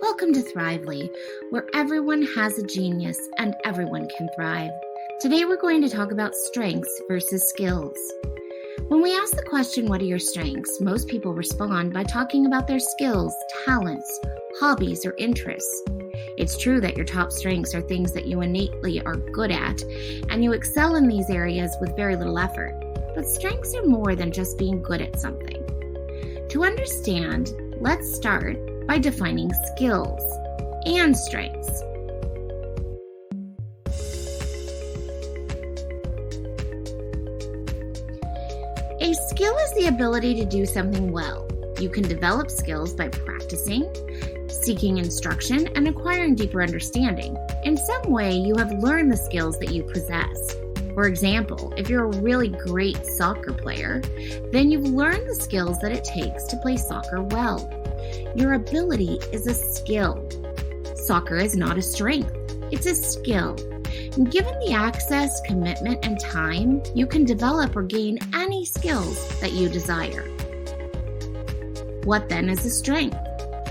Welcome to Thrively, where everyone has a genius and everyone can thrive. Today we're going to talk about strengths versus skills. When we ask the question, what are your strengths? Most people respond by talking about their skills, talents, hobbies, or interests. It's true that your top strengths are things that you innately are good at, and you excel in these areas with very little effort. But strengths are more than just being good at something. To understand, let's start by defining skills and strengths. A skill is the ability to do something well. You can develop skills by practicing, seeking instruction, and acquiring deeper understanding. In some way, you have learned the skills that you possess. For example, if you're a really great soccer player, then you've learned the skills that it takes to play soccer well. Your ability is a skill. Soccer is not a strength, it's a skill. And given the access, commitment, and time, you can develop or gain any skills that you desire. What then is a strength?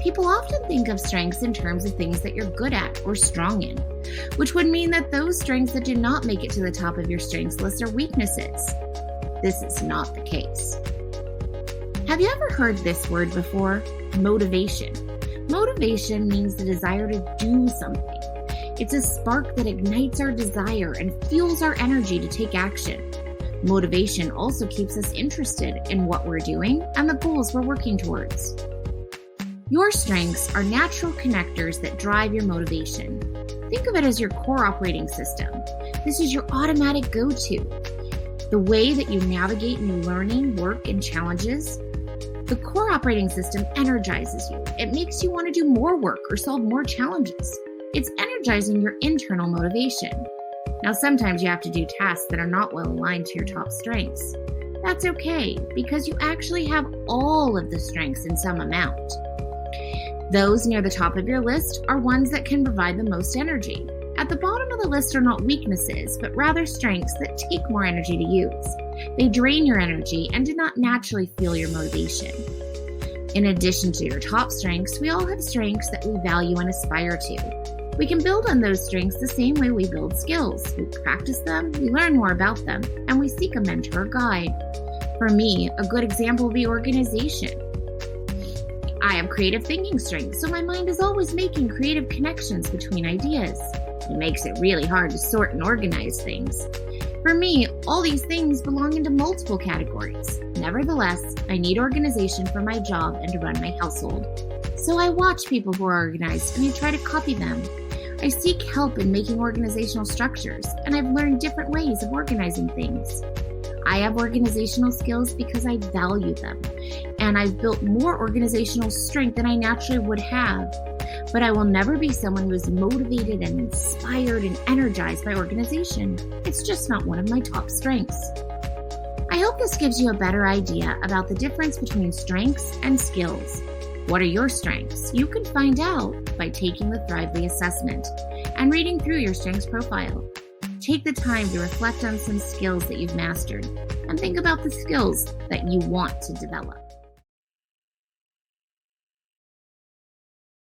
People often think of strengths in terms of things that you're good at or strong in, which would mean that those strengths that do not make it to the top of your strengths list are weaknesses. This is not the case. Have you ever heard this word before? Motivation. Motivation means the desire to do something. It's a spark that ignites our desire and fuels our energy to take action. Motivation also keeps us interested in what we're doing and the goals we're working towards. Your strengths are natural connectors that drive your motivation. Think of it as your core operating system. This is your automatic go-to. The way that you navigate new learning, work, and challenges. The core operating system energizes you. It makes you want to do more work or solve more challenges. It's energizing your internal motivation. Now, sometimes you have to do tasks that are not well aligned to your top strengths. That's okay, because you actually have all of the strengths in some amount. Those near the top of your list are ones that can provide the most energy. At the bottom of the list are not weaknesses, but rather strengths that take more energy to use. They drain your energy and do not naturally fuel your motivation. In addition to your top strengths, we all have strengths that we value and aspire to. We can build on those strengths the same way we build skills. We practice them, we learn more about them, and we seek a mentor or guide. For me, a good example would be organization. I have creative thinking strengths, so my mind is always making creative connections between ideas. It makes it really hard to sort and organize things. For me, all these things belong into multiple categories. Nevertheless, I need organization for my job and to run my household. So I watch people who are organized and I try to copy them. I seek help in making organizational structures, and I've learned different ways of organizing things. I have organizational skills because I value them, and I've built more organizational strength than I naturally would have. But I will never be someone who is motivated and inspired and energized by organization. It's just not one of my top strengths. I hope this gives you a better idea about the difference between strengths and skills. What are your strengths? You can find out by taking the Thrively assessment and reading through your strengths profile. Take the time to reflect on some skills that you've mastered and think about the skills that you want to develop.